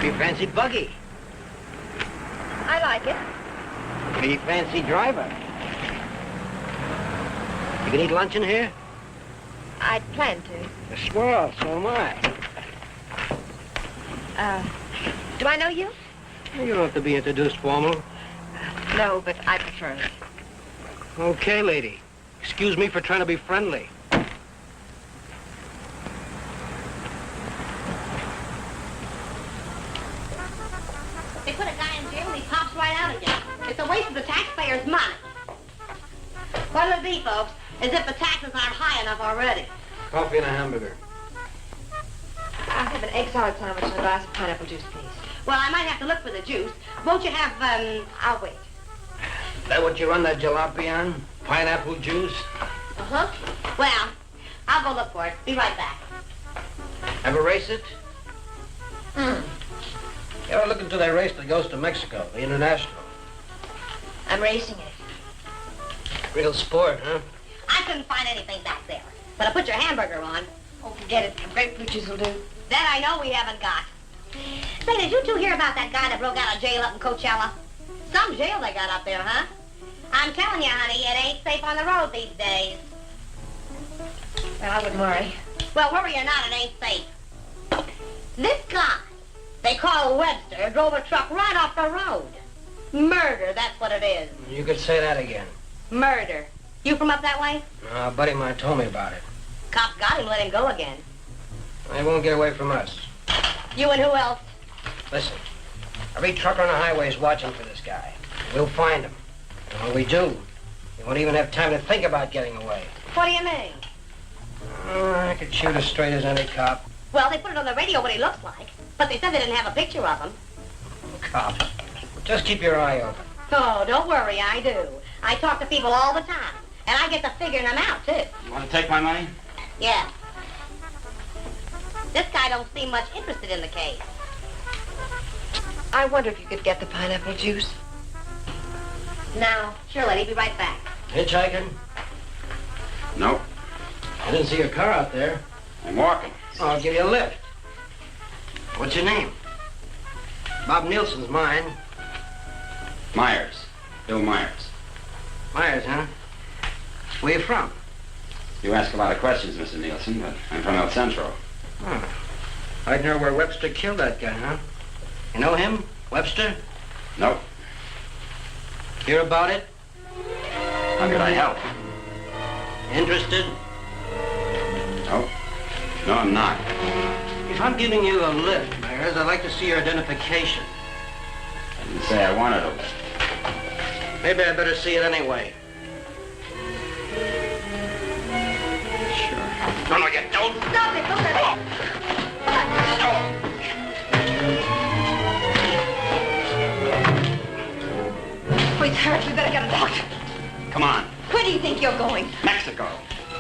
Pretty fancy buggy. I like it. Pretty fancy driver. You can eat lunch in here? I'd plan to. Swell, so am I. Do I know you? You don't have to be introduced formal. No, but I prefer it. Okay, lady. Excuse me for trying to be friendly. They put a guy in jail and he pops right out again. It's a waste of the taxpayers' money. What'll it be, folks? As if the taxes aren't high enough already. Coffee and a hamburger. I'll have an egg salad sandwich and a glass of pineapple juice, please. Well, I might have to look for the juice. Won't you have, I'll wait. That what you run that jalopy on? Pineapple juice? Uh-huh. Well, I'll go look for it. Be right back. Ever race it? Hmm. You ever look into that race that goes to Mexico, the International? I'm racing it. Real sport, huh? I couldn't find anything back there. But I put your hamburger on. Oh, forget it. Grapefruit juice will do. That I know we haven't got. Say, did you two hear about that guy that broke out of jail up in Coachella? Some jail they got up there, huh? I'm telling you, honey, it ain't safe on the road these days. Well, I wouldn't worry. Well, worry or not, it ain't safe. This guy, they call Webster, drove a truck right off the road. Murder, that's what it is. You could say that again. Murder. You from up that way? A buddy of mine told me about it. Cops got him, let him go again. They won't get away from us. You and who else? Listen, every trucker on the highway is watching for this guy. We'll find him. And when we do, he won't even have time to think about getting away. What do you mean? Oh, I could shoot as straight as any cop. Well, they put it on the radio what he looks like, but they said they didn't have a picture of him. Cops. Just keep your eye open. Oh, don't worry, I do. I talk to people all the time, and I get to figuring them out, too. You want to take my money? Yeah. This guy don't seem much interested in the case. I wonder if you could get the pineapple juice. Now, sure, lady, be right back. Hitchhiking? Nope. I didn't see your car out there. I'm walking. Oh, I'll give you a lift. What's your name? Bob Nielsen's mine. Myers. Bill Myers. Myers, huh? Where you from? You ask a lot of questions, Mr. Nielsen, but I'm from El Centro. Oh. I'd know where Webster killed that guy, huh? You know him? Webster? Nope. Hear about it? How could I help? Interested? Nope. No, I'm not. If I'm giving you a lift, Myers, I'd like to see your identification. I didn't say I wanted a lift. Maybe I better see it anyway. Sure. No, you don't. Stop it, look at it. Oh, he's hurt. We better get a doctor. Come on. Where do you think you're going? Mexico.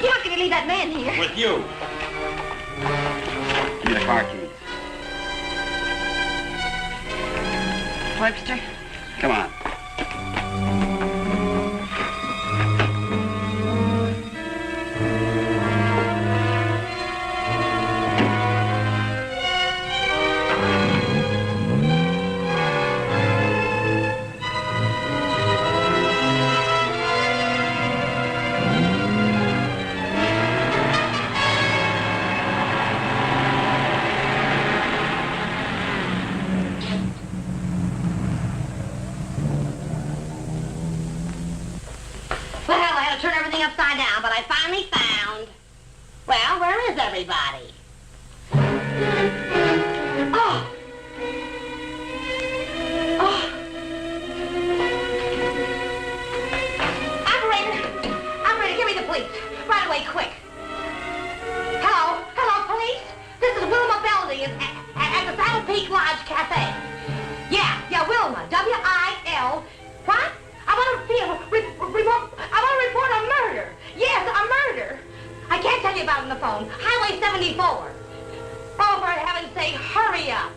You're not going to leave that man here. With you. Give me the car keys. Webster? Come on. Well, I had to turn everything upside down, but I finally found... Well, where is everybody? Oh! Oh! Operator, give me the police. Right away, quick. Hello? Hello, police? This is Wilma Belding at the Saddle Peak Lodge Cafe. Yeah, Wilma. W-I-L... What? I want to report a murder. Yes, a murder. I can't tell you about it on the phone. Highway 74. Oh, for heaven's sake, hurry up.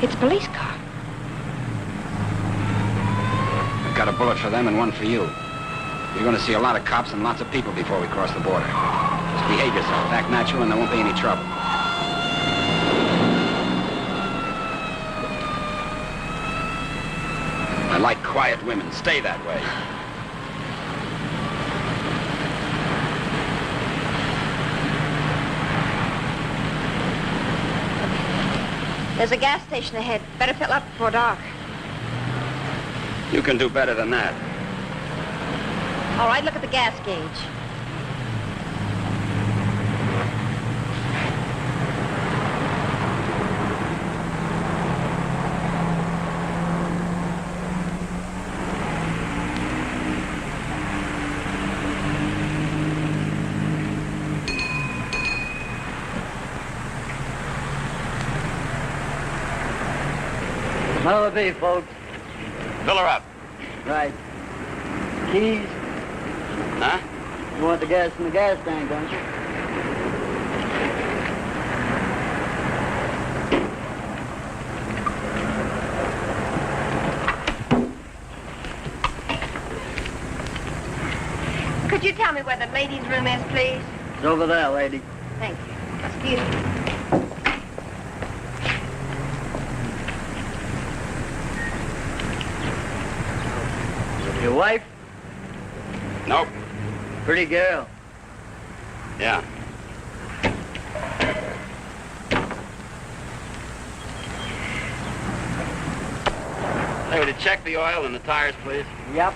It's a police car. I've got a bullet for them and one for you. You're going to see a lot of cops and lots of people before we cross the border. Just behave yourself, act natural, and there won't be any trouble. I like quiet women. Stay that way. There's a gas station ahead. Better fill up before dark. You can do better than that. All right, look at the gas gauge. What'll it be, folks? Fill her up. Right. Keys? Huh? You want the gas in the gas tank, don't you? Could you tell me where the ladies' room is, please? It's over there, lady. Thank you. Excuse me. Your wife? Nope. Pretty girl. Yeah. Hey, would you check the oil and the tires, please? Yep.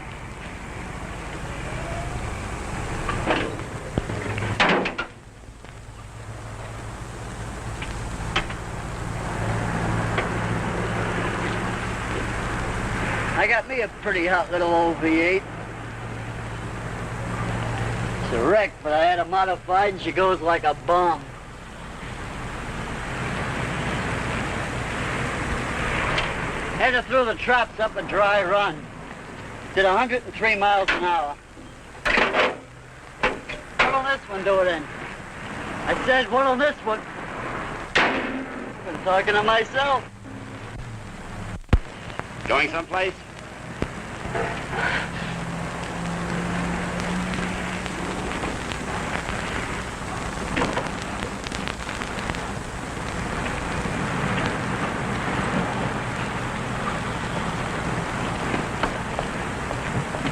I got me a pretty hot little old V8. It's a wreck, but I had her modified and she goes like a bomb. Had her through the traps up a dry run. Did 103 miles an hour. What'll this one do it in? I said, what'll this one? I'm talking to myself. Going someplace?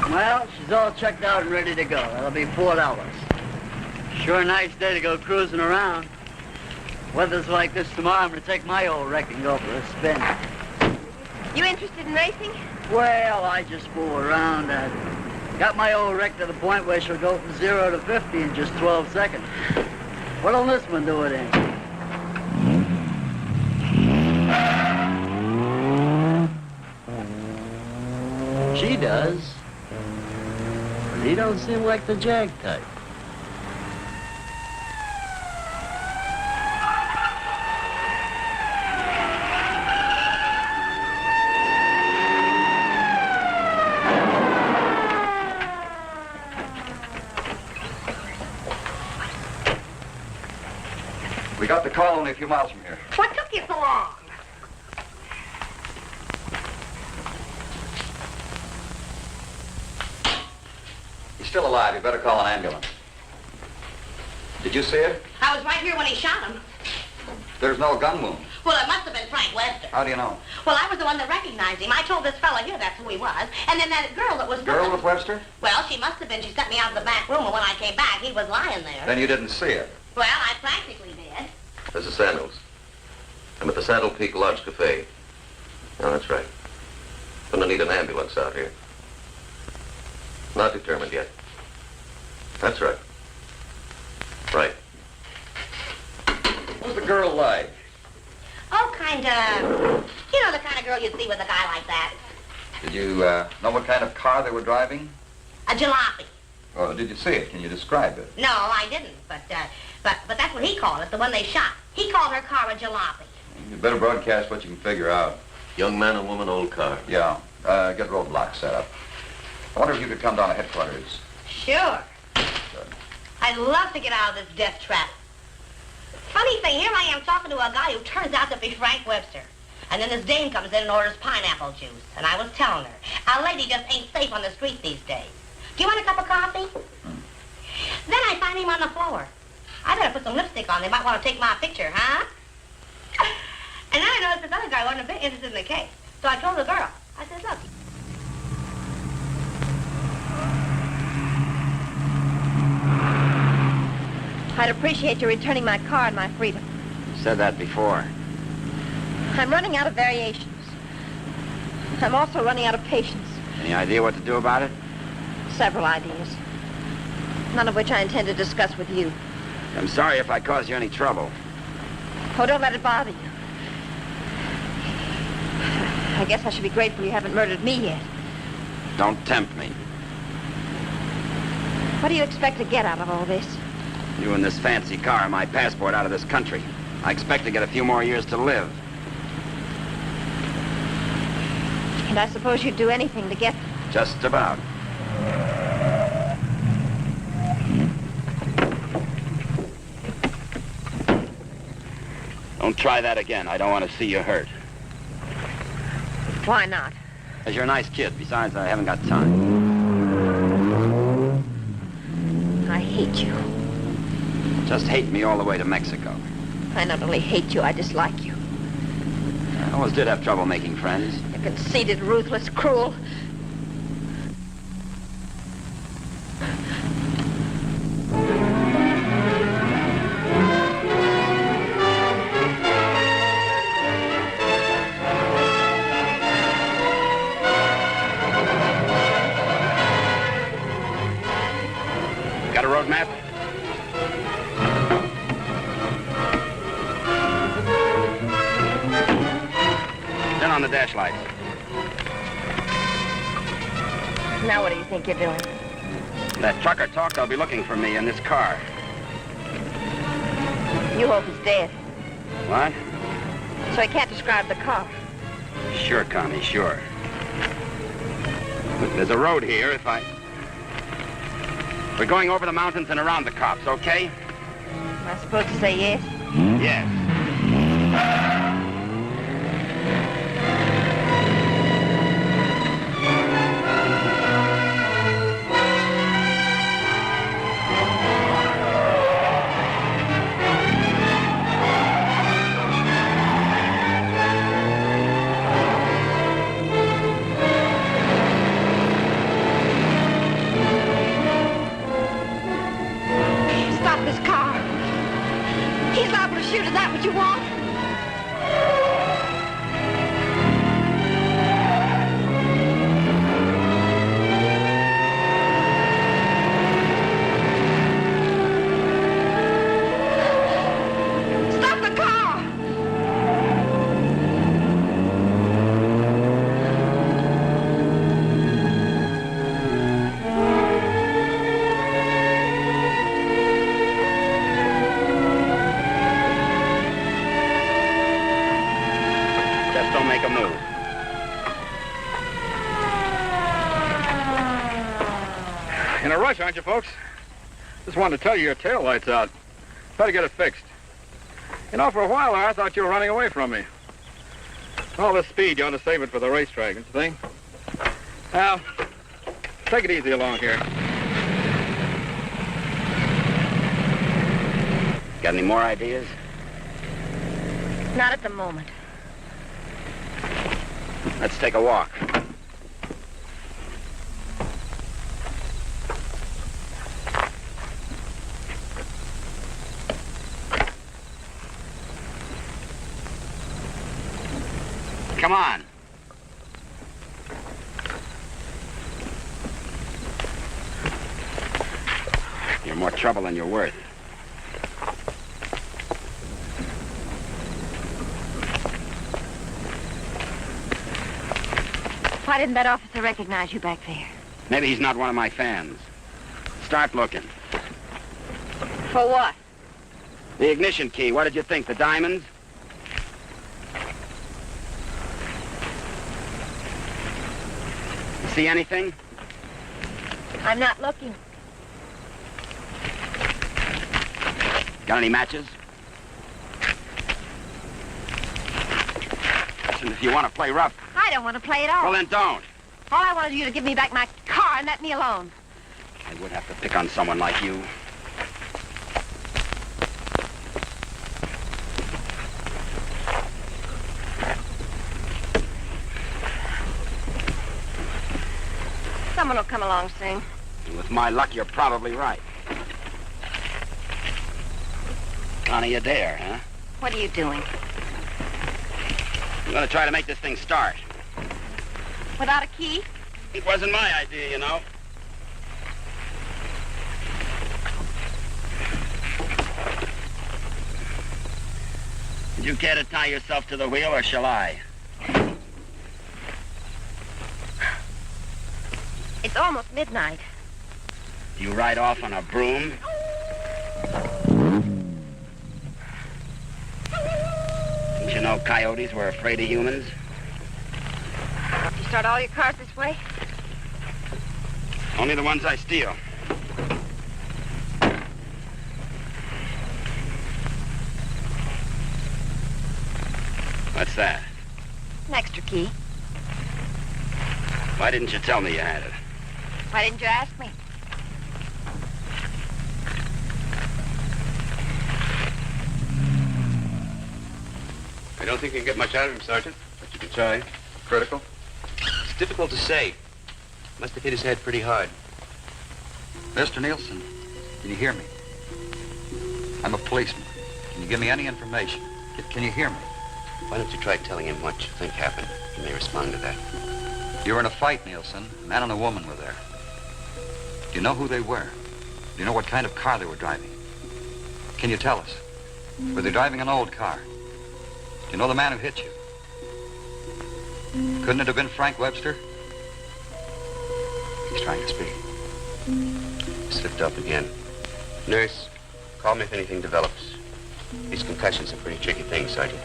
Well, she's all checked out and ready to go. That'll be $4. Sure a nice day to go cruising around. Weather's like this tomorrow, I'm gonna take my old wreck and go for a spin. You interested in racing? Well, I just fool around. Got my old wreck to the point where she'll go from 0 to 50 in just 12 seconds. What'll this one do it in? She does. But he don't seem like the jag type. We got the call only a few miles from here. What took you so long? He's still alive. You better call an ambulance. Did you see it? I was right here when he shot him. There's no gun wound. Well, it must have been Frank Webster. How do you know? Well, I was the one that recognized him. I told this fella here that's who he was. And then that girl that was... Girl with Webster? Well, she must have been. She sent me out of the back room, and when I came back, he was lying there. Then you didn't see it. Well, I practically did. This is Samuels. I'm at the Saddle Peak Lodge Cafe. Oh, that's right. Gonna need an ambulance out here. Not determined yet. That's right. Right. What's the girl like? Oh, kind of... You know, the kind of girl you'd see with a guy like that. Did you know what kind of car they were driving? A jalopy. Oh, did you see it? Can you describe it? No, I didn't. But that's what he called it, the one they shot. He called her car a jalopy. You better broadcast what you can figure out. Young man and woman, old car. Yeah. Get roadblocks set up. I wonder if you could come down to headquarters. Sure. Good. I'd love to get out of this death trap. Funny thing, here I am talking to a guy who turns out to be Frank Webster. And then this dame comes in and orders pineapple juice. And I was telling her, a lady just ain't safe on the street these days. Do you want a cup of coffee? Then I find him on the floor. I better put some lipstick on. They might want to take my picture, huh? And then I noticed this other guy wasn't a bit interested in the case. So I told the girl, I said, look. I'd appreciate you returning my car and my freedom. You said that before. I'm running out of variations. I'm also running out of patience. Any idea what to do about it? Several ideas. None of which I intend to discuss with you. I'm sorry if I caused you any trouble. Oh, don't let it bother you. I guess I should be grateful you haven't murdered me yet. Don't tempt me. What do you expect to get out of all this? You and this fancy car are my passport out of this country. I expect to get a few more years to live. And I suppose you'd do anything to get them. Just about. Don't try that again. I don't want to see you hurt. Why not? Because you're a nice kid. Besides, I haven't got time. I hate you. Just hate me all the way to Mexico. I not only hate you, I dislike you. I always did have trouble making friends. You're conceited, ruthless, cruel. Got a road map? Turn on the dash lights. Now what do you think you're doing? That trucker talked, they'll be looking for me in this car. You hope he's dead. What? So he can't describe the car. Sure, Connie, sure. Look, there's a road here We're going over the mountains and around the cops, okay? Am I supposed to say yes? Yes. Stop this car. He's liable to shoot. Is that what you want? Stop the car! Just don't make a move. In a rush, aren't you, folks? Just wanted to tell you your tail light's out. Better get it fixed. You know, for a while I thought you were running away from me. All this speed, you ought to save it for the racetrack, don't you think? Now, take it easy along here. Got any more ideas? Not at the moment. Let's take a walk. Come on. You're more trouble than you're worth. Why didn't that officer recognize you back there? Maybe he's not one of my fans. Start looking. For what? The ignition key, what did you think? The diamonds? You see anything? I'm not looking. Got any matches? Listen, if you want to play rough, I don't want to play at all. well, then don't. All I wanted you to give me back my car and let me alone. I would have to pick on someone like you. Someone will come along soon. And with my luck, you're probably right. Connie, you dare, huh? What are you doing? I'm going to try to make this thing start. Without a key? It wasn't my idea, you know. Would you care to tie yourself to the wheel, or shall I? It's almost midnight. You ride off on a broom? Didn't you know coyotes were afraid of humans? You start all your cars this way? Only the ones I steal. What's that? An extra key. Why didn't you tell me you had it? Why didn't you ask me? I don't think you can get much out of him, Sergeant, but you can try. Critical? It's difficult to say. Must have hit his head pretty hard. Mr. Nielsen, can you hear me? I'm a policeman. Can you give me any information? Can you hear me? Why don't you try telling him what you think happened? He may respond to that. You were in a fight, Nielsen. A man and a woman were there. Do you know who they were? Do you know what kind of car they were driving? Can you tell us? Were they driving an old car? Do you know the man who hit you? Couldn't it have been Frank Webster? He's trying to speak. Slipped up again. Nurse, call me if anything develops. These concussions are pretty tricky things, Sergeant.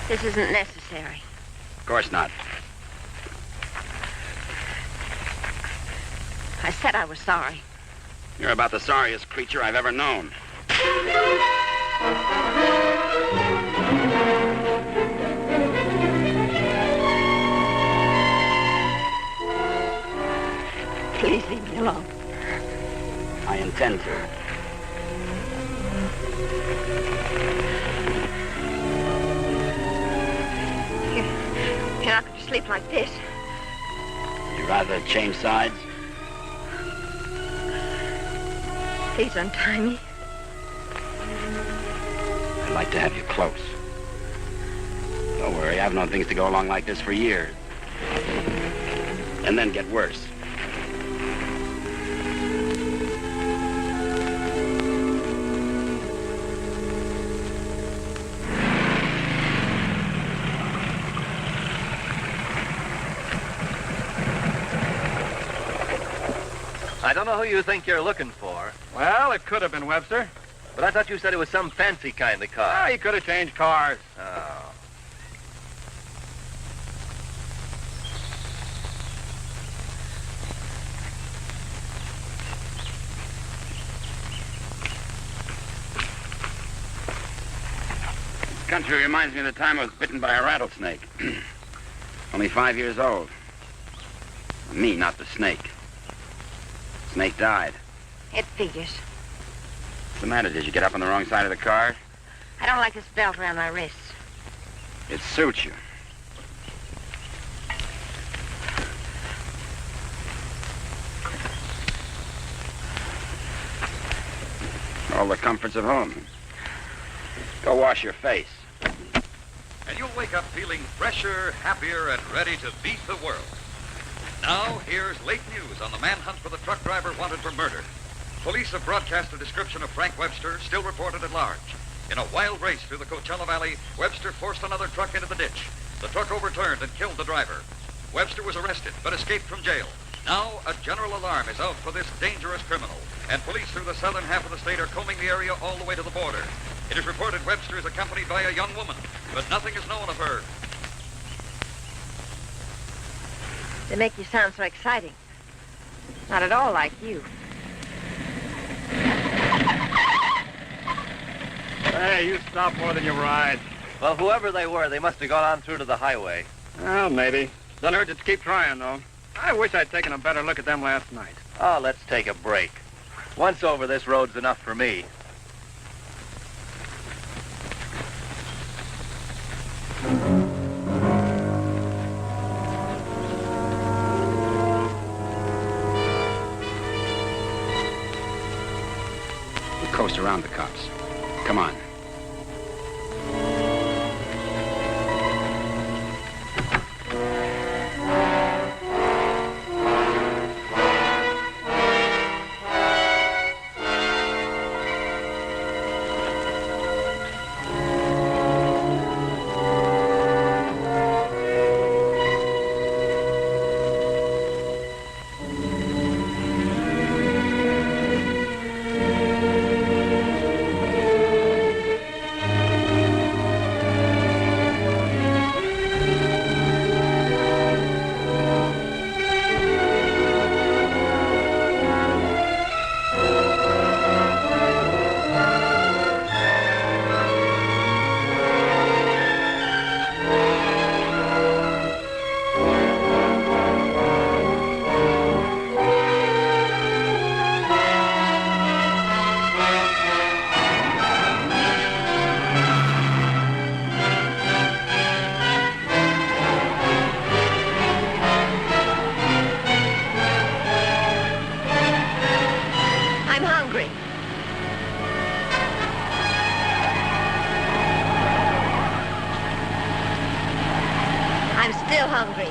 This isn't necessary. Of course not. I said I was sorry. You're about the sorriest creature I've ever known. Please leave me alone. I intend to. You're not going to sleep like this. You rather change sides? Please untie me. I'd like to have you close. Don't worry, I've known things to go along like this for years. And then get worse. I don't know who you think you're looking for, Well, it could have been Webster. but I thought you said it was some fancy kind of car. Ah, he could have changed cars. Oh. This country reminds me of the time I was bitten by a rattlesnake. Only 5 years old. Me, not the snake. Snake died. It figures. What's the matter? Did you get up on the wrong side of the car? I don't like this belt around my wrists. It suits you. the comforts of home. Go wash your face. And you'll wake up feeling fresher, happier, and ready to beat the world. Now, here's late news on the manhunt for the truck driver wanted for murder. Police have broadcast a description of Frank Webster, still reported at large. In a wild race through the Coachella Valley, Webster forced another truck into the ditch. The truck overturned and killed the driver. Webster was arrested, but escaped from jail. Now, a general alarm is out for this dangerous criminal, and police through the southern half of the state are combing the area all the way to the border. It is reported Webster is accompanied by a young woman, but nothing is known of her. They make you sound so exciting. Not at all like you. Hey, you stop more than you ride. Well, whoever they were, they must have gone on through to the highway. Well, maybe. Doesn't hurt to keep trying, though. I wish I'd taken a better look at them last night. Oh, let's take a break. Once over, this road's enough for me. We'll coast around the cops. Come on. Hungry.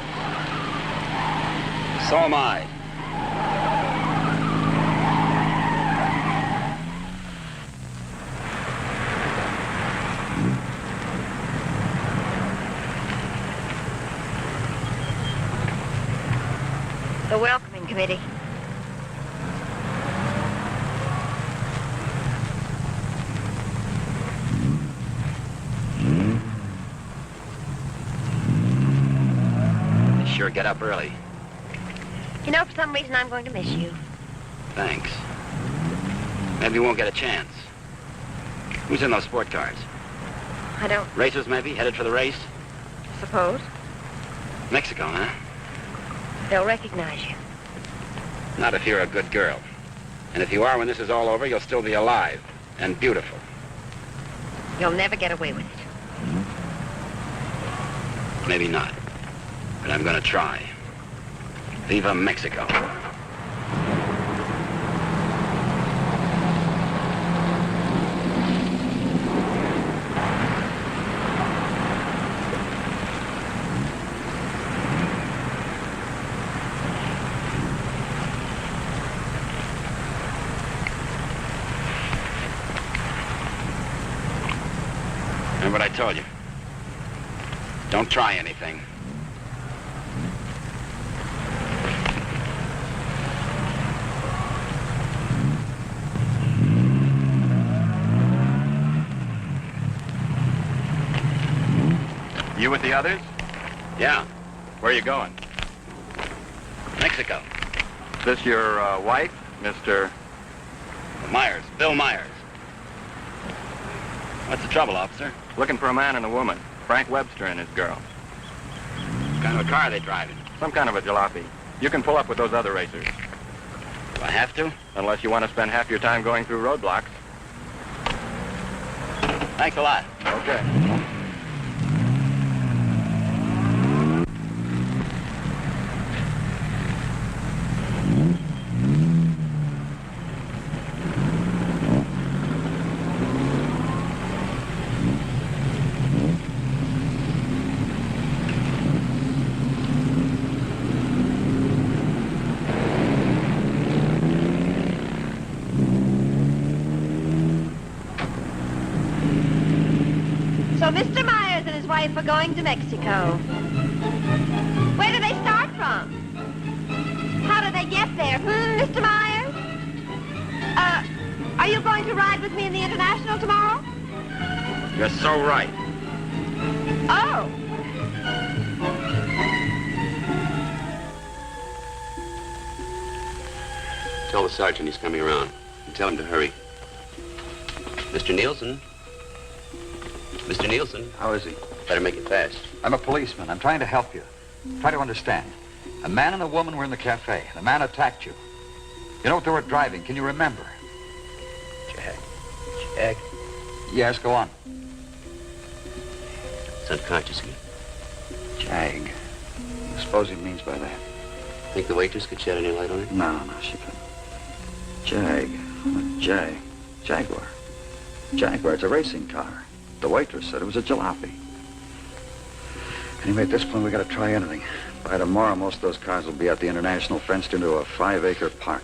So am I. The welcoming committee. Sure get up early. You know, for some reason, I'm going to miss you. Thanks. Maybe you won't get a chance. Who's in those sport cars? I don't Racers, maybe? Headed for the race? suppose. Mexico, huh? They'll recognize you. Not if you're a good girl. And if you are, when this is all over, you'll still be alive and beautiful. You'll never get away with it. Maybe not. But I'm gonna try. Viva Mexico. Remember what I told you? Don't try anything. You with the others? Yeah, Where are you going? Mexico. Is this your wife, Mr. Myers, Bill Myers. What's the trouble, officer? Looking for a man and a woman. Frank Webster and his girl. What kind of a car are they driving? Some kind of a jalopy. You can pull up with those other racers. Do I have to? Unless you want to spend half your time going through roadblocks. Thanks a lot. Okay. Hawaii for going to Mexico. Where do they start from? How do they get there, Mr. Myers? Are you going to ride with me in the International tomorrow? You're so right. Oh. Tell the sergeant he's coming around. And tell him to hurry. Mr. Nielsen? Mr. Nielsen? How is he? Better make it fast. I'm a policeman. I'm trying to help you. Try to understand. A man and a woman were in the cafe. The man attacked you. You know what they were driving? Can you remember? Jack? Yes, go on. It's unconscious again. Jag. What do you suppose he means by that? Think the waitress could shed any light on it? No, she couldn't. Jag. Jaguar. Jaguar, it's a racing car. The waitress said it was a jalopy. Anyway, at this point, we gotta try anything. By tomorrow, most of those cars will be at the International, fenced into a 5-acre park.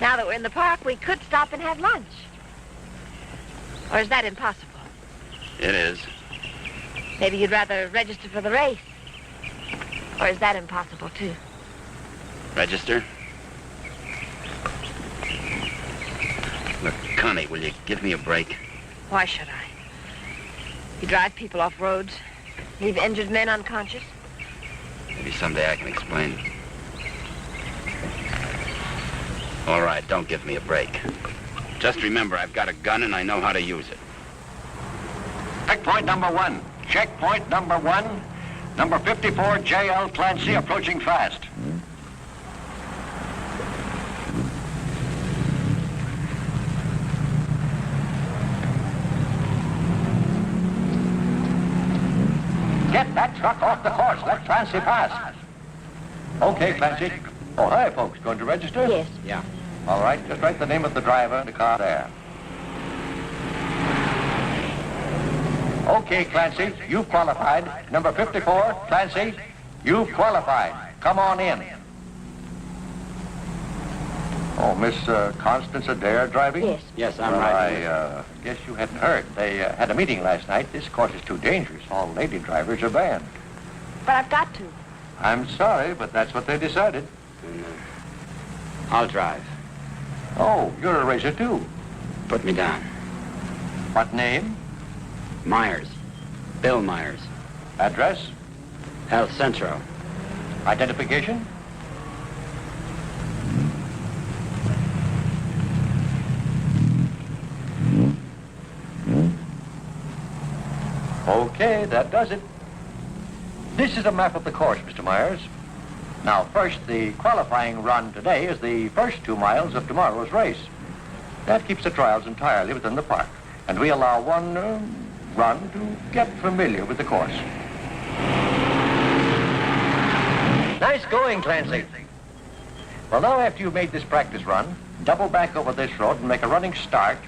Now that we're in the park, we could stop and have lunch. Or is that impossible? It is. Maybe you'd rather register for the race. Or is that impossible, too? Register? Look, Connie, will you give me a break? Why should I? You drive people off roads, leave injured men unconscious. Maybe someday I can explain. All right, don't give me a break. Just remember, I've got a gun and I know how to use it. Checkpoint number 1. Checkpoint number 1. Number 54, J.L. Clancy, approaching fast. Get that truck off the course. Let Clancy pass. Okay, Clancy. Oh, hi, folks. Going to register? Yes. Yeah. All right, just write the name of the driver and the car there. Okay, Clancy, you've qualified. Number 54, Clancy, you've qualified. Come on in. Oh, Miss Constance Adair driving? Yes. Yes, I'm Well, riding. I guess you hadn't heard. They had a meeting last night. This course is too dangerous. All lady drivers are banned. But I've got to. I'm sorry, but that's what they decided. I'll drive. Oh, you're a racer, too. Put me down. What name? Myers. Bill Myers. Address? El Centro. Identification? Okay, that does it. This is a map of the course, Mr. Myers. Now, first, the qualifying run today is the first 2 miles of tomorrow's race. That keeps the trials entirely within the park, and we allow one run to get familiar with the course. Nice going, Clancy. Well, now after you've made this practice run, double back over this road and make a running start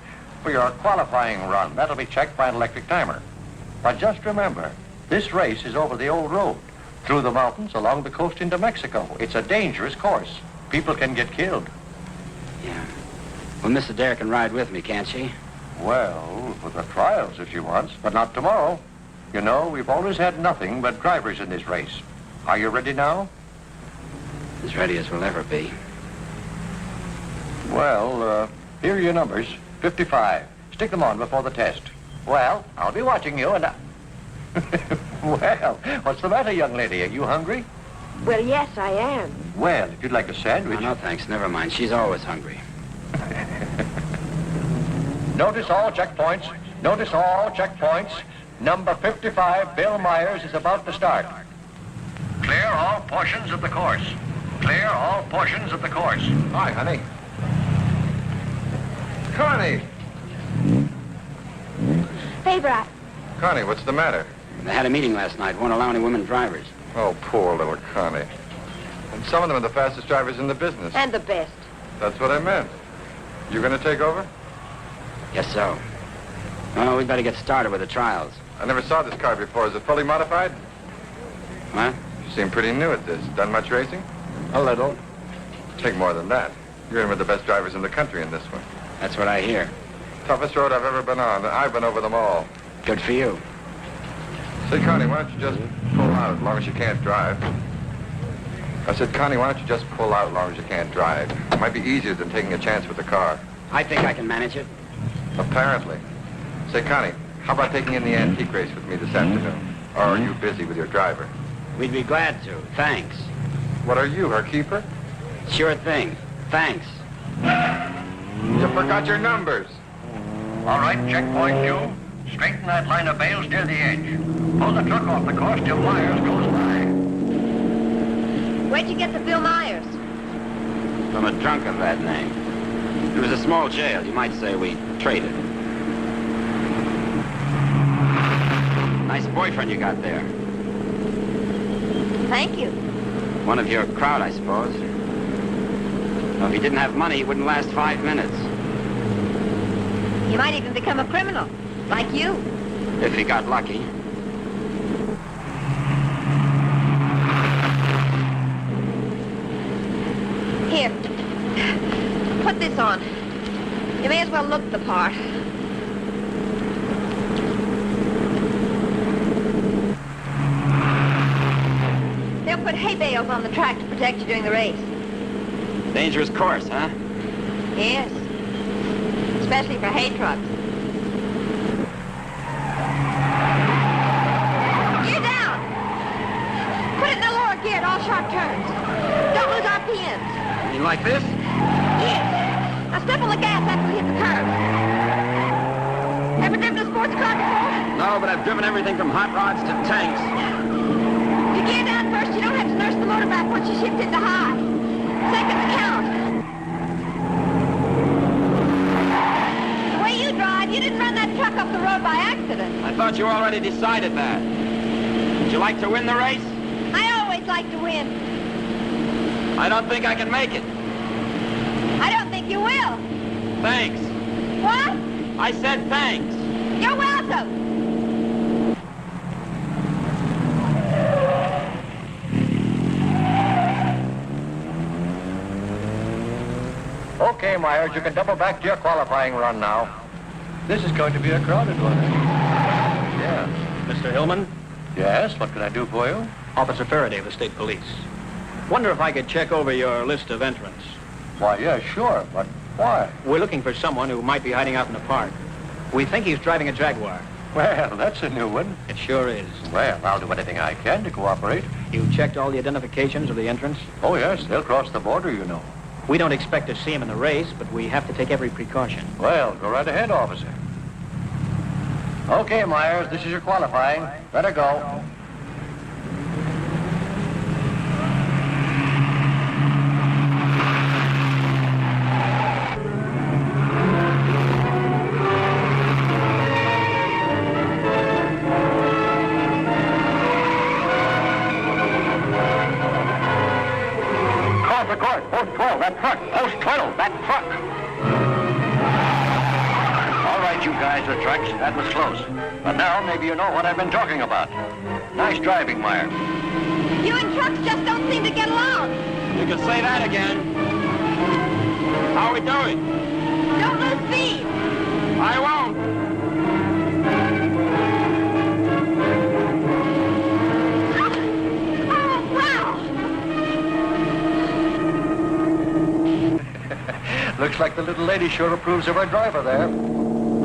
for your qualifying run. That'll be checked by an electric timer. But just remember, this race is over the old road, through the mountains, along the coast into Mexico. It's a dangerous course. People can get killed. Yeah. Well, Miss Adair can ride with me, can't she? Well, for the trials if she wants, but not tomorrow. You know, we've always had nothing but drivers in this race. Are you ready now? As ready as we'll ever be. Well, here are your numbers. 55. Stick them on before the test. Well, I'll be watching you and Well, what's the matter, young lady? Are you hungry? Well, yes, I am. Well, if you'd like a sandwich... No, thanks. Never mind. She's always hungry. Notice all checkpoints. Notice all checkpoints. Number 55, Bill Myers, is about to start. Clear all portions of the course. Clear all portions of the course. Hi, honey. Connie! favor. Connie, what's the matter? They had a meeting last night. Won't allow any women drivers. Oh, poor little Connie. And some of them are the fastest drivers in the business. And the best. That's what I meant. You gonna take over? Guess so. Well, we'd better get started with the trials. I never saw this car before. Is it fully modified? What? You seem pretty new at this. Done much racing? A little. Take more than that. You're in with the best drivers in the country in this one. That's what I hear. Toughest road I've ever been on. I've been over them all. Good for you. Say, Connie, why don't you just pull out as long as you can't drive? I said, Connie, why don't you just pull out as long as you can't drive? It might be easier than taking a chance with the car. I think I can manage it. Apparently. Say, Connie, how about taking in the antique race with me this afternoon? Or are you busy with your driver? We'd be glad to. Thanks. What are you, her keeper? Sure thing. Thanks. You forgot your numbers. All right, checkpoint 2. Straighten that line of bales near the edge. Pull the truck off the course till Myers goes by. Where'd you get the Bill Myers? From a drunk of that name. It was a small jail. You might say we traded. Nice boyfriend you got there. Thank you. One of your crowd, I suppose. Well, if he didn't have money, he wouldn't last 5 minutes. You might even become a criminal, like you. If he got lucky. Here. Put this on. You may as well look the part. They'll put hay bales on the track to protect you during the race. Dangerous course, huh? Yes. Especially for hay trucks. Gear down! Put it in the lower gear at all sharp turns. Don't lose RPMs. You like this? Yes. Now step on the gas after we hit the curve. Ever driven a sports car before? No, but I've driven everything from hot rods to tanks. You gear down first, you don't have to nurse the motor back once you shift into high. Seconds count. The way you drive, you didn't run that truck off the road by accident. I thought you already decided that. Would you like to win the race? I always like to win. I don't think I can make it. I don't think you will. Thanks. What? I said thanks. You're welcome. Okay, Myers, you can double back to your qualifying run now. This is going to be a crowded one, eh? Yeah. Mr. Hillman? Yes, what can I do for you? Officer Faraday of the State Police. Wonder if I could check over your list of entrants. Why, yeah, sure, but why? We're looking for someone who might be hiding out in the park. We think he's driving a Jaguar. Well, that's a new one. It sure is. Well, I'll do anything I can to cooperate. You checked all the identifications of the entrants? Oh, yes, they'll cross the border, you know. We don't expect to see him in the race, but we have to take every precaution. Well, go right ahead, officer. Okay, Myers, this is your qualifying. Better go. Post 12, that truck. Post 12, that truck. All right, you guys with trucks, that was close. But now maybe you know what I've been talking about. Nice driving, Meyer. You and trucks just don't seem to get along. You can say that again. How are we doing? Don't lose speed. I won't. Looks like the little lady sure approves of our driver there.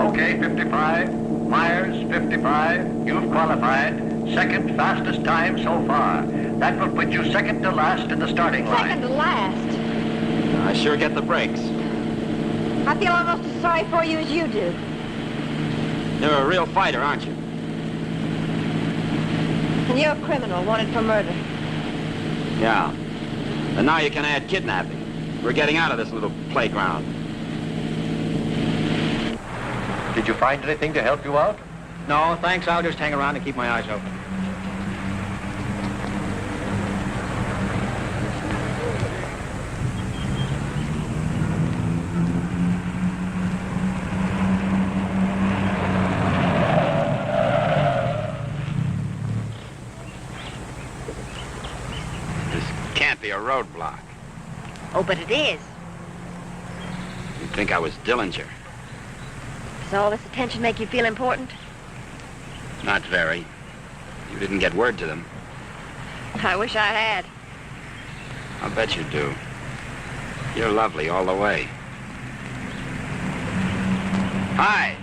Okay, 55. Myers, 55. You've qualified. Second fastest time so far. That will put you second to last in the starting line. Second to last. I sure get the breaks. I feel almost as sorry for you as you do. You're a real fighter, aren't you? And you're a criminal wanted for murder. Yeah. And now you can add kidnapping. We're getting out of this little playground. Did you find anything to help you out? No, thanks. I'll just hang around and keep my eyes open. Can't be a roadblock. Oh, but it is. You'd think I was Dillinger. Does all this attention make you feel important? Not very. You didn't get word to them. I wish I had. I'll bet you do. You're lovely all the way. Hi.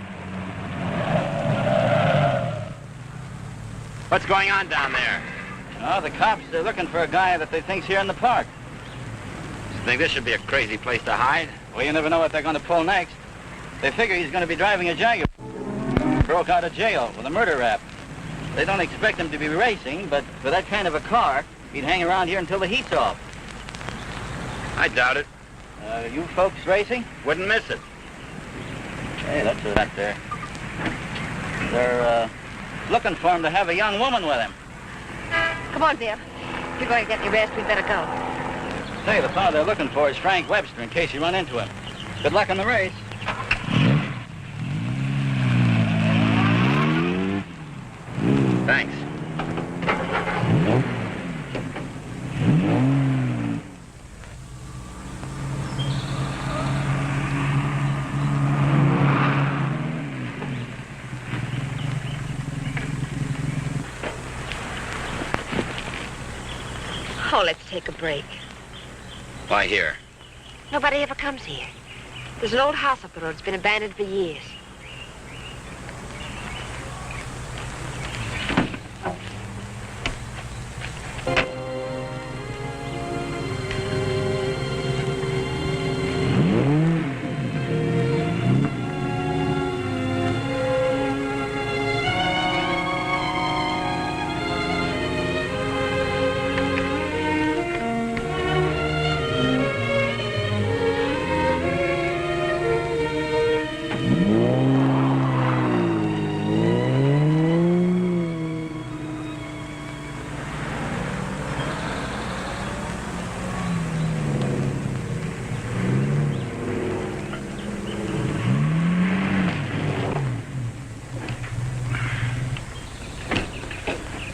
What's going on down there? Oh, the cops, they're looking for a guy that they think's here in the park. You think this should be a crazy place to hide? Well, you never know what they're going to pull next. They figure he's going to be driving a Jaguar. Broke out of jail with a murder rap. They don't expect him to be racing, but for that kind of a car, he'd hang around here until the heat's off. I doubt it. You folks racing? Wouldn't miss it. Hey, that's a rat there. They're looking for him to have a young woman with him. Come on, Bill. If you're going to get any rest, we'd better go. Say, the fellow they're looking for is Frank Webster, in case you run into him. Good luck in the race. Thanks. Oh, let's take a break. Why here? Nobody ever comes here. There's an old house up the road. It's been abandoned for years.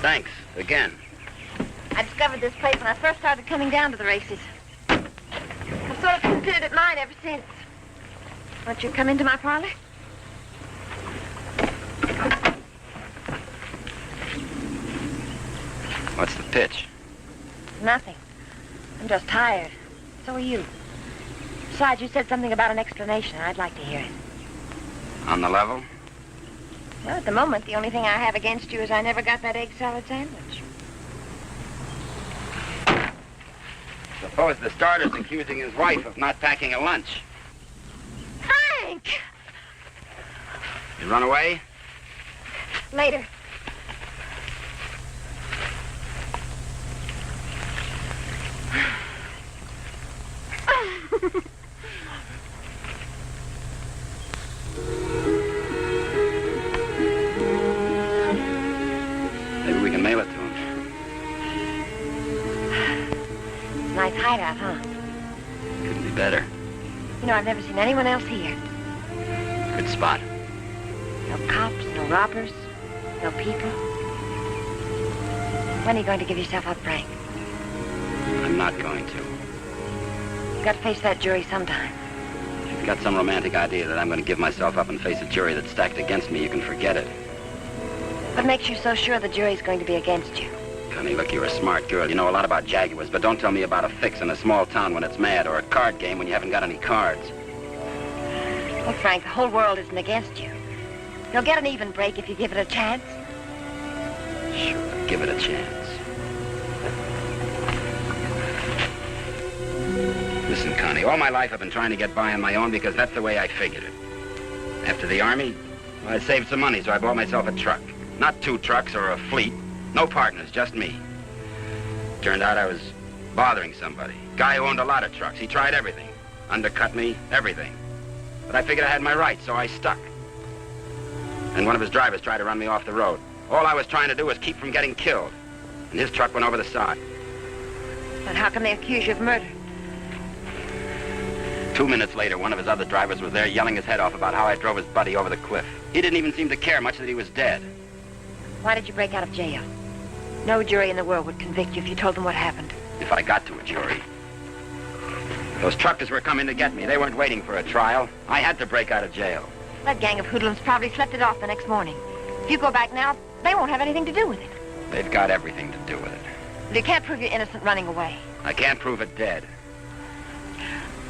Thanks, again. I discovered this place when I first started coming down to the races. I've sort of considered it mine ever since. Won't you come into my parlor? What's the pitch? Nothing. I'm just tired. So are you. Besides, you said something about an explanation. I'd like to hear it. On the level? Well, at the moment, the only thing I have against you is I never got that egg salad sandwich. Suppose the starter's accusing his wife of not packing a lunch. Frank! You run away? Later. Maybe we can mail it to him. Nice hideout, huh? Couldn't be better. You know, I've never seen anyone else here. Good spot. No cops, no robbers, no people. When are you going to give yourself up, Frank? I'm not going to. You've got to face that jury sometime. If you've got some romantic idea that I'm going to give myself up and face a jury that's stacked against me, you can forget it. What makes you so sure the jury's going to be against you? Connie, look, you're a smart girl. You know a lot about Jaguars, but don't tell me about a fix in a small town when it's mad, or a card game when you haven't got any cards. Look, Frank, the whole world isn't against you. You'll get an even break if you give it a chance. Sure, give it a chance. Listen, Connie, all my life I've been trying to get by on my own because that's the way I figured it. After the Army, well, I saved some money, so I bought myself a truck. Not 2 trucks or a fleet. No partners, just me. Turned out I was bothering somebody. Guy who owned a lot of trucks. He tried everything. Undercut me, everything. But I figured I had my rights, so I stuck. And one of his drivers tried to run me off the road. All I was trying to do was keep from getting killed. And his truck went over the side. And how can they accuse you of murder? 2 minutes later, one of his other drivers was there yelling his head off about how I drove his buddy over the cliff. He didn't even seem to care much that he was dead. Why did you break out of jail? No jury in the world would convict you if you told them what happened. If I got to a jury. Those truckers were coming to get me. They weren't waiting for a trial. I had to break out of jail. That gang of hoodlums probably slept it off the next morning. If you go back now, they won't have anything to do with it. They've got everything to do with it. But you can't prove you're innocent running away. I can't prove it dead.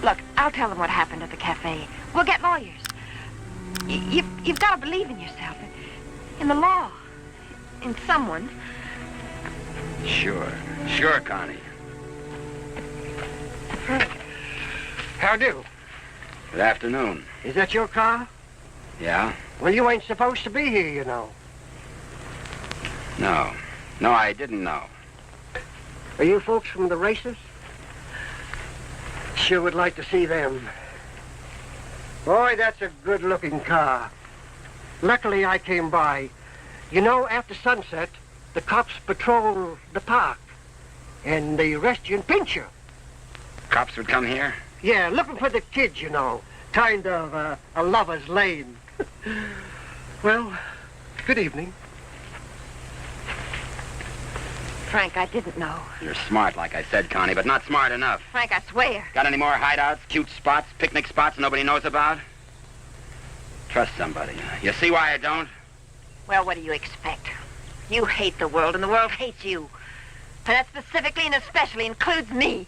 Look, I'll tell them what happened at the cafe. We'll get lawyers. You've got to believe in yourself, in the law, in someone. Sure, Connie. How do? Good afternoon. Is that your car? Yeah? Well, you ain't supposed to be here, you know. No, I didn't know. Are you folks from the races? Sure would like to see them. Boy, that's a good-looking car. Luckily, I came by. You know, after sunset, the cops patrol the park. And they arrest you and pinch you. Cops would come here? Yeah, looking for the kids, you know. Kind of a lover's lane. Well, good evening. Frank, I didn't know. You're smart, like I said, Connie, but not smart enough. Frank, I swear. Got any more hideouts, cute spots, picnic spots nobody knows about? Trust somebody. You see why I don't? Well, what do you expect? You hate the world, and the world hates you. And that specifically and especially includes me.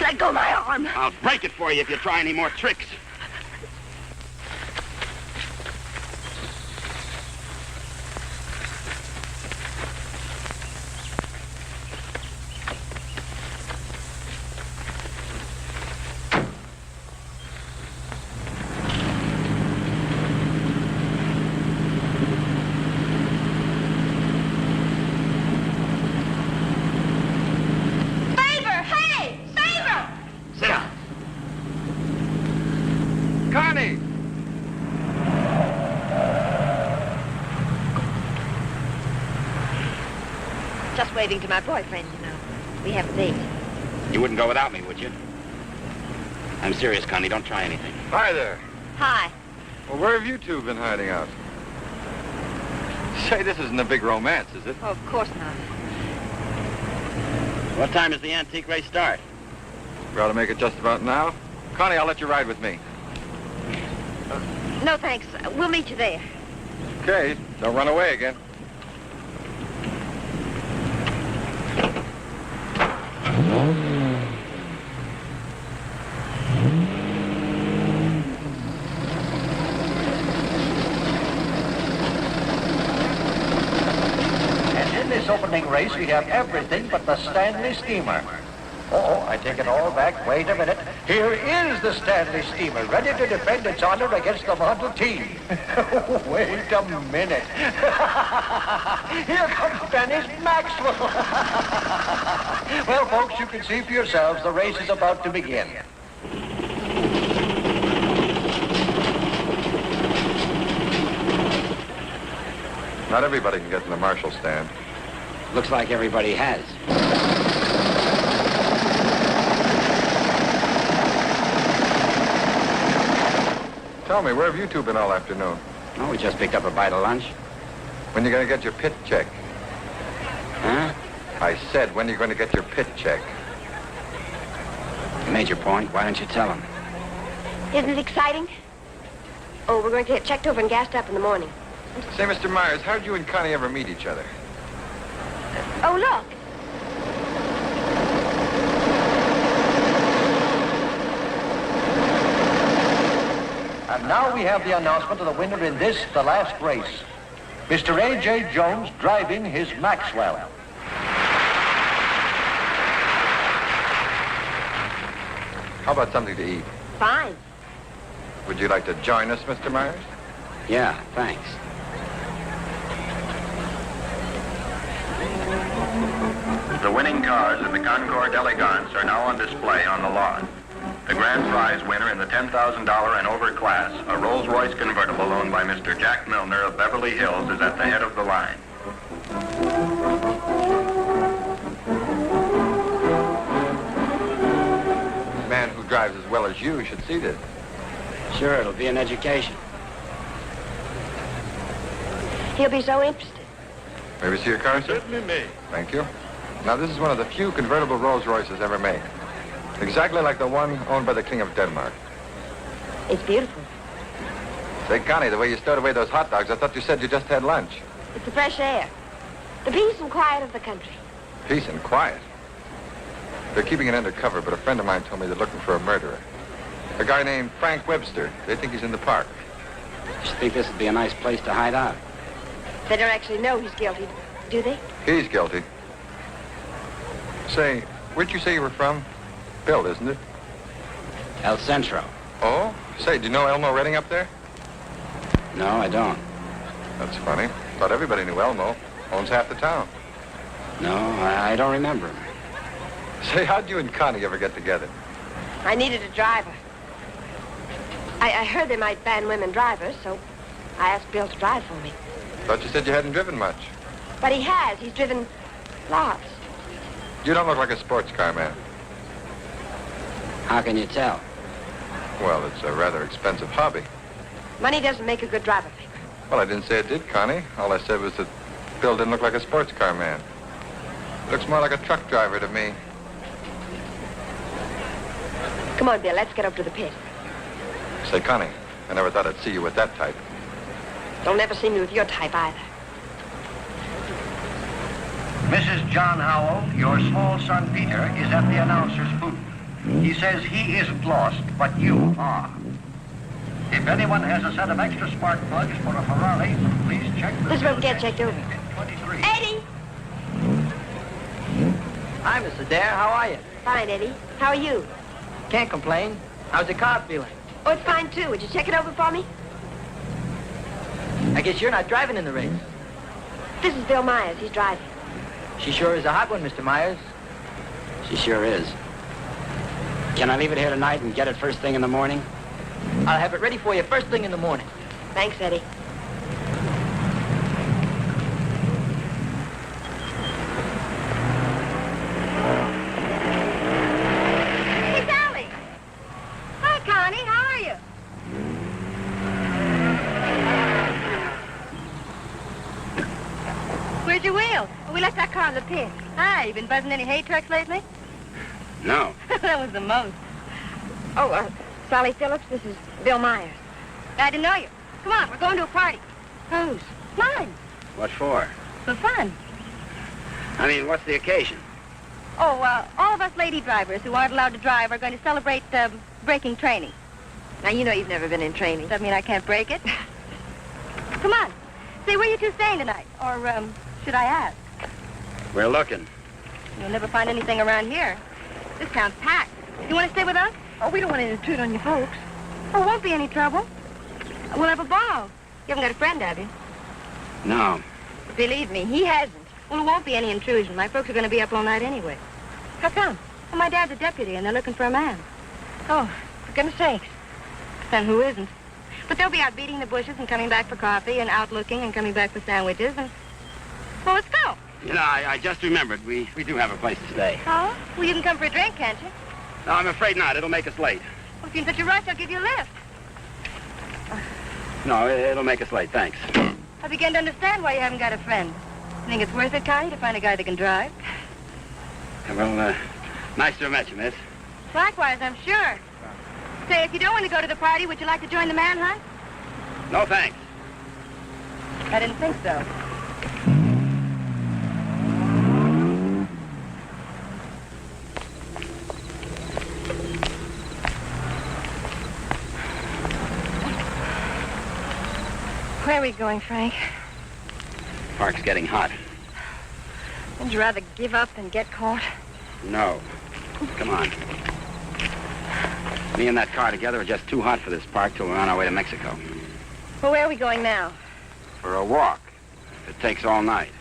Let go of my arm. I'll break it for you if you try any more tricks. Just waving to my boyfriend, you know. We have a date. You wouldn't go without me, would you? I'm serious, Connie. Don't try anything. Hi there. Hi. Well, where have you two been hiding out? Say, this isn't a big romance, is it? Oh, of course not. What time does the antique race start? We ought to make it just about now. Connie, I'll let you ride with me. No, thanks. We'll meet you there. Okay, don't run away again. And in this opening race, we have everything but the Stanley steamer. Oh, I take it all back. Wait a minute. Here is the Stanley steamer, ready to defend its honor against the Model T. Wait a minute. Here comes Dennis Maxwell. Well, folks, you can see for yourselves the race is about to begin. Not everybody can get to the marshal stand. Looks like everybody has. Tell me, where have you two been all afternoon? Oh, we just picked up a bite of lunch. When you going to get your pit check? Huh? I said, when are you going to get your pit check? You made your point. Why don't you tell him? Isn't it exciting? Oh, we're going to get checked over and gassed up in the morning. Say, Mr. Myers, how did you and Connie ever meet each other? Oh, look. And now we have the announcement of the winner in this, the last race. Mr. A.J. Jones driving his Maxwell. How about something to eat? Fine. Would you like to join us, Mr. Myers? Yeah, thanks. The winning cars in the Concours d'Elegance are now on display on the lawn. The grand prize winner in the $10,000 and over class, a Rolls-Royce convertible owned by Mr. Jack Milner of Beverly Hills, is at the head of the line. A man who drives as well as you should see this. Sure, it'll be an education. He'll be so interested. May we see your car, sir? Certainly may. Thank you. Now, this is one of the few convertible Rolls-Royces ever made. Exactly like the one owned by the King of Denmark. It's beautiful. Say, Connie, the way you stowed away those hot dogs, I thought you said you just had lunch. It's the fresh air. The peace and quiet of the country. Peace and quiet. They're keeping it undercover, but a friend of mine told me they're looking for a murderer. A guy named Frank Webster. They think he's in the park. Just think this would be a nice place to hide out. They don't actually know he's guilty, do they? He's guilty. Say, where'd you say you were from? Bill, isn't it? El Centro. Oh? Say, do you know Elmo Redding up there? No, I don't. That's funny. Thought everybody knew Elmo. Owns half the town. No, I don't remember him. Say, how'd you and Connie ever get together? I needed a driver. I heard they might ban women drivers, so I asked Bill to drive for me. Thought you said you hadn't driven much. But he has. He's driven lots. You don't look like a sports car man. How can you tell? Well, it's a rather expensive hobby. Money doesn't make a good driver, Pink. Well, I didn't say it did, Connie. All I said was that Bill didn't look like a sports car man. Looks more like a truck driver to me. Come on, Bill, let's get up to the pit. Say, Connie, I never thought I'd see you with that type. Don't never see me with your type either. Mrs. John Howell, your small son Peter is at the announcer's booth. He says he isn't lost, but you are. If anyone has a set of extra spark plugs for a Ferrari, please check the... This room get checked over. 23. Eddie! Hi, Mr. Dare. How are you? Fine, Eddie. How are you? Can't complain. How's the car feeling? Oh, it's fine, too. Would you check it over for me? I guess you're not driving in the race. This is Bill Myers. He's driving. She sure is a hot one, Mr. Myers. She sure is. Can I leave it here tonight and get it first thing in the morning? I'll have it ready for you first thing in the morning. Thanks, Eddie. Hey, Sally. Hi, Connie. How are you? Where's your wheel? Well, we left our car in the pit. Hi, you been buzzing any hay trucks lately? No. That was the most. Oh, Sally Phillips, this is Bill Myers. Glad to know you. Come on, we're going to a party. Whose? Mine. What for? For fun. I mean, what's the occasion? Oh, all of us lady drivers who aren't allowed to drive are going to celebrate braking training. Now, you know you've never been in training. Does that mean I can't break it? Come on. Say, where you two staying tonight? Or, should I ask? We're looking. You'll never find anything around here. This town's packed. You want to stay with us? Oh, we don't want to intrude on you folks. Oh, won't be any trouble. We'll have a ball. You haven't got a friend, have you? No. Believe me, he hasn't. Well, it won't be any intrusion. My folks are going to be up all night anyway. How come? Well, my dad's a deputy, and they're looking for a man. Oh, for goodness sakes. Then who isn't? But they'll be out beating the bushes and coming back for coffee and out looking and coming back for sandwiches and... Well, let's go. You know, I just remembered. We do have a place to stay. Oh? Well, you can come for a drink, can't you? No, I'm afraid not. It'll make us late. Well, if you're in such a rush, I'll give you a lift. No, it'll make us late. Thanks. I begin to understand why you haven't got a friend. You think it's worth it, Connie, to find a guy that can drive? Well, nice to have met you, miss. Likewise, I'm sure. Say, if you don't want to go to the party, would you like to join the manhunt? No, thanks. I didn't think so. Where are we going, Frank? Park's getting hot. Would you rather give up than get caught? No. Come on. Me and that car together are just too hot for this park till we're on our way to Mexico. Well, where are we going now? For a walk. It takes all night.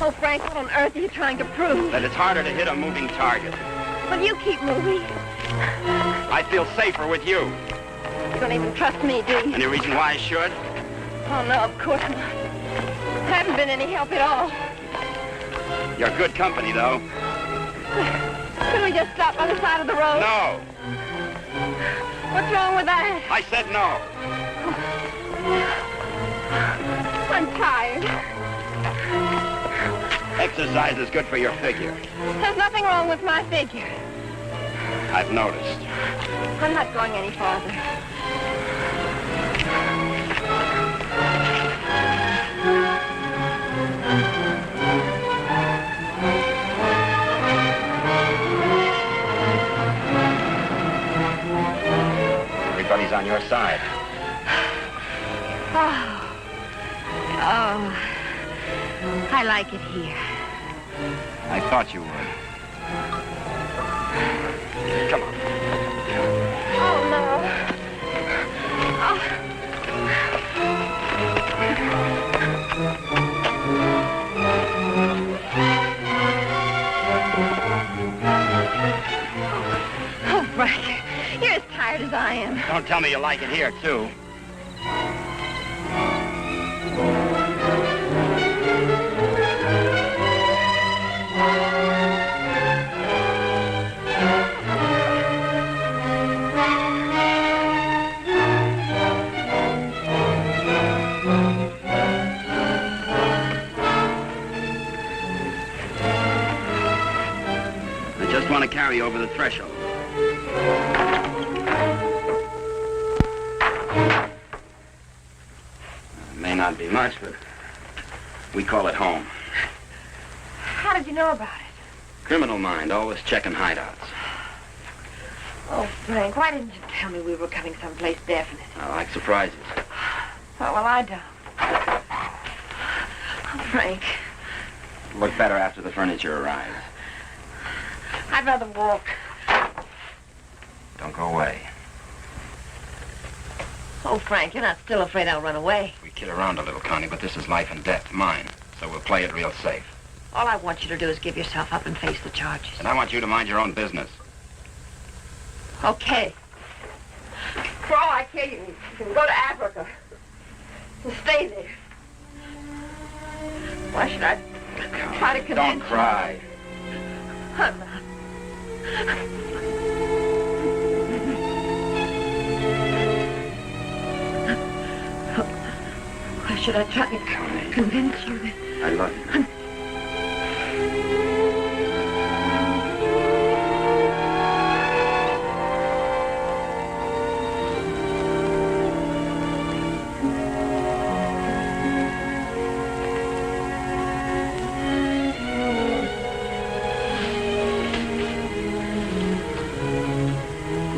Oh, Frank, what on earth are you trying to prove? That it's harder to hit a moving target. Well, you keep moving. I feel safer with you. You don't even trust me, do you? Any reason why I should? Oh, no, of course not. I haven't been any help at all. You're good company, though. Couldn't we just stop by the side of the road? No. What's wrong with that? I said no. I'm tired. Exercise is good for your figure. There's nothing wrong with my figure. I've noticed. I'm not going any farther. Everybody's on your side. Oh, I like it here. I thought you would. Come on. Oh, no. Oh, Frank, you're as tired as I am. Don't tell me you like it here, too. I just want to carry you over the threshold. May not be much, but we call it home. How did you know about it? Criminal mind, always checking hideouts. Oh, Frank, why didn't you tell me we were coming someplace definite? I like surprises. Oh, well, I don't. Oh, Frank, Look better after the furniture arrives. I'd rather walk. Don't go away. Oh, Frank, you're not still afraid I'll run away. We kid around a little, Connie, but this is life and death, mine. So we'll play it real safe. All I want you to do is give yourself up and face the charges. And I want you to mind your own business. Okay. For all I care, you can go to Africa and stay there. Why should I try to convince Don't cry. you? I'm not. Why should I try to convince you that I love you.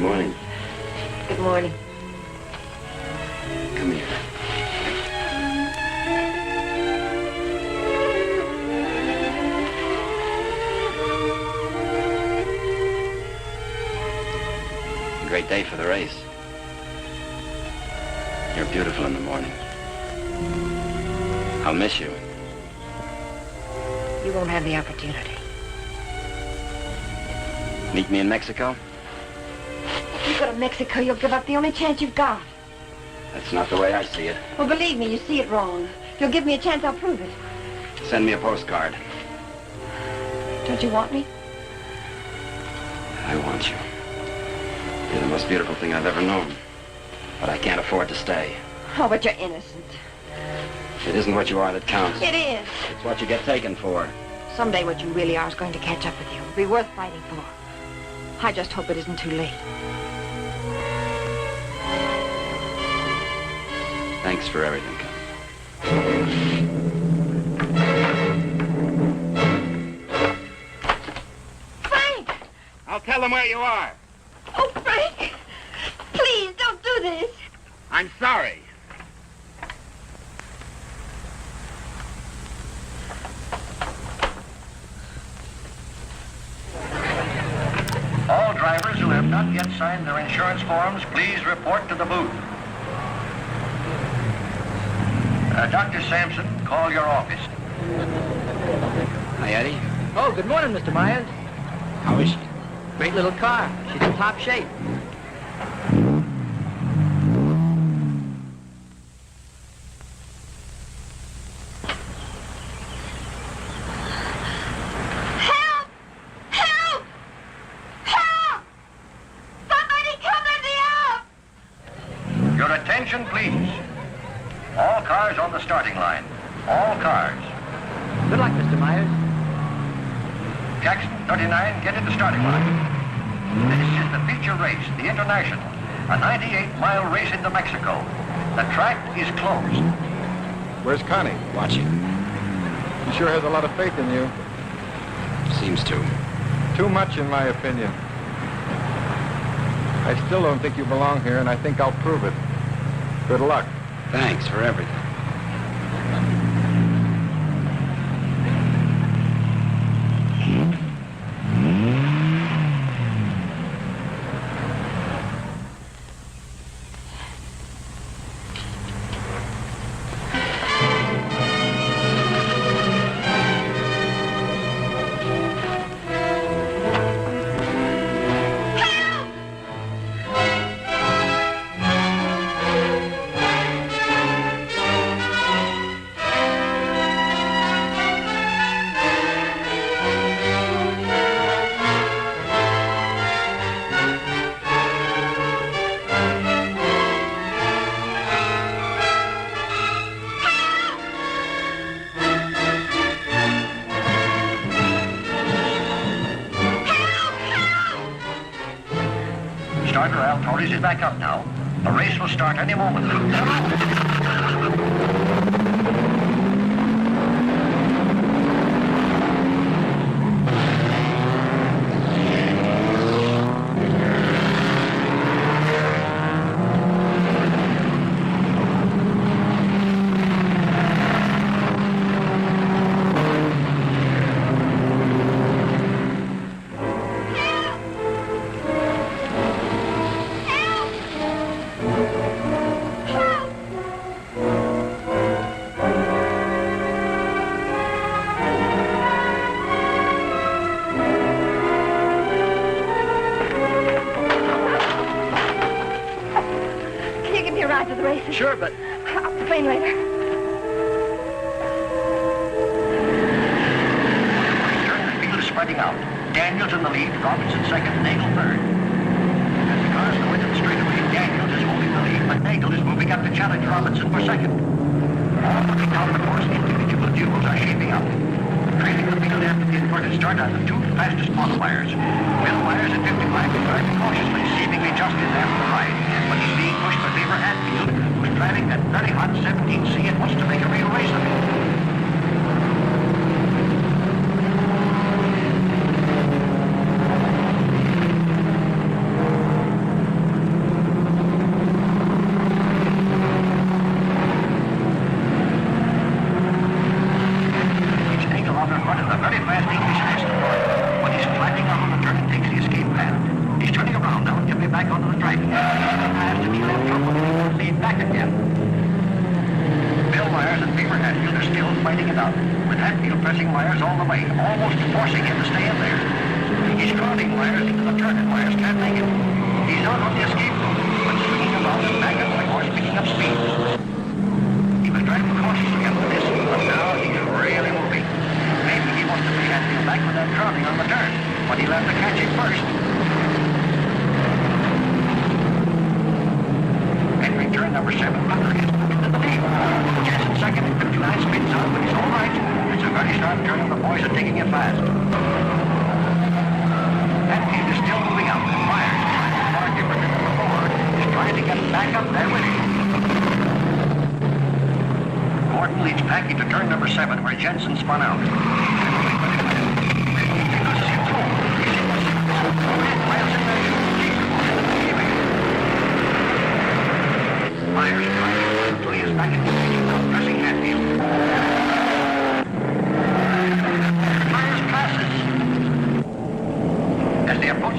Morning. Good morning. Come here. Great day for the race. You're beautiful in the morning. I'll miss you. You won't have the opportunity. Meet me in Mexico? If you go to Mexico, you'll give up the only chance you've got. That's not the way I see it. Well, believe me, you see it wrong. If you'll give me a chance, I'll prove it. Send me a postcard. Don't you want me? I want you. You're the most beautiful thing I've ever known. But I can't afford to stay. Oh, but you're innocent. It isn't what you are that counts. It is. It's what you get taken for. Someday what you really are is going to catch up with you. It'll be worth fighting for. I just hope it isn't too late. Thanks for everything. Frank! I'll tell them where you are. Oh, Frank! Please, don't do this. I'm sorry. not yet signed their insurance forms, please report to the booth. Dr. Sampson, call your office. Hi, Eddie. Oh, good morning, Mr. Myers. How is she? Great little car. She's in top shape. Help! Help! Help! Somebody come let me out! Your attention, please. All cars on the starting line. All cars. Good luck, Mr. Myers. Jackson, 39, get in the starting line. This is the feature race, the International, a 98-mile race into Mexico. The track is closed. Where's Connie? Watching. She sure has a lot of faith in you. Seems to. Too much, in my opinion. I still don't think you belong here, and I think I'll prove it. Good luck. Thanks for everything. Starter Al Torres is back up now. The race will start any moment. Can you give me a ride to the races? Sure, but... I'll complain later. The field is spreading out. Daniels in the lead, Robinson second, Nagel third. As the cars go into the straightaway, Daniels is holding the lead, but Nagel is moving up to challenge Robinson for second. All looking down the course, individual duels are shaping up. Trailing the field after the inverted start are the two fastest qualifiers. Bill Myers at 55 is driving cautiously, seemingly just in after the ride, but he's being pushed by Beaver Hatfield, who's driving that very hot 17C and wants to make a real race of it.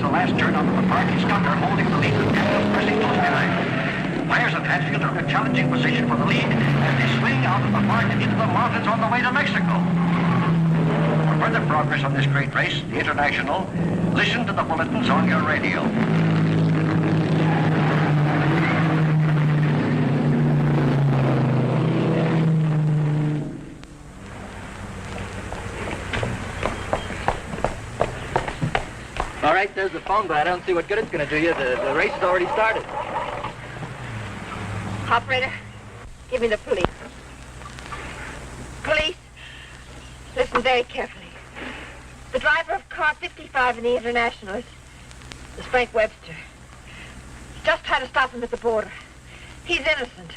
the last turn onto the park, he's got her holding the lead with Kendall pressing close behind. Myers and Hatfield are in a challenging position for the lead as they swing out of the park and into the mountains on the way to Mexico. For further progress on this great race, the International, listen to the bulletins on your radio. All right, there's the phone, but I don't see what good it's going to do you. The race has already started. Operator, give me the police. Police, listen very carefully. The driver of car 55 in the International is Frank Webster. Just tried to stop him at the border. He's innocent.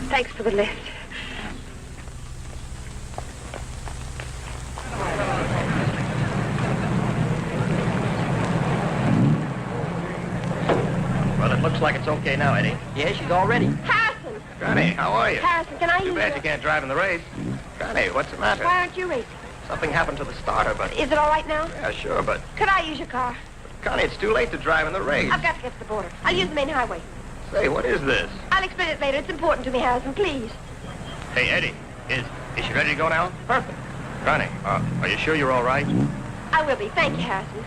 Thanks for the lift. Well, it looks like it's okay now, Eddie. Yeah, she's all ready. Harrison! Connie, how are you? Harrison, can I use Too bad you can't drive in the race. Connie, what's the matter? Why aren't you racing? Something happened to the starter, but... Is it all right now? Yeah, sure, but... Could I use your car? Connie, it's too late to drive in the race. I've got to get to the border. I'll use the main highway. Say, what is this? I'll explain it later. It's important to me, Harrison. Please. Hey, Eddie, is she ready to go now? Perfect. Connie, are you sure you're all right? I will be. Thank you, Harrison.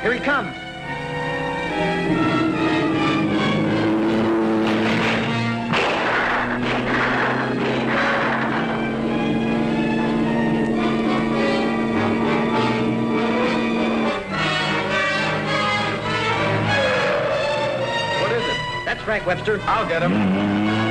Here he comes. What is it? That's Frank Webster. I'll get him.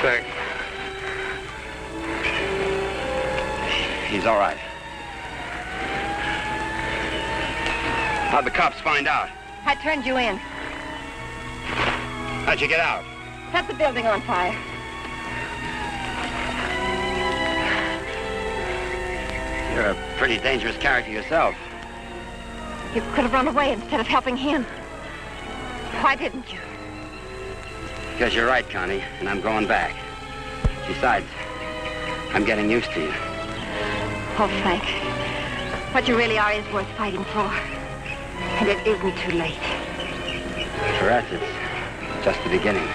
Thanks. He's all right. How'd the cops find out? I turned you in. How'd you get out? Set the building on fire. You're a pretty dangerous character yourself. You could have run away instead of helping him. Why didn't you? Because you're right, Connie, and I'm going back. Besides, I'm getting used to you. Oh, Frank, what you really are is worth fighting for. And it isn't too late. For us, it's just the beginning.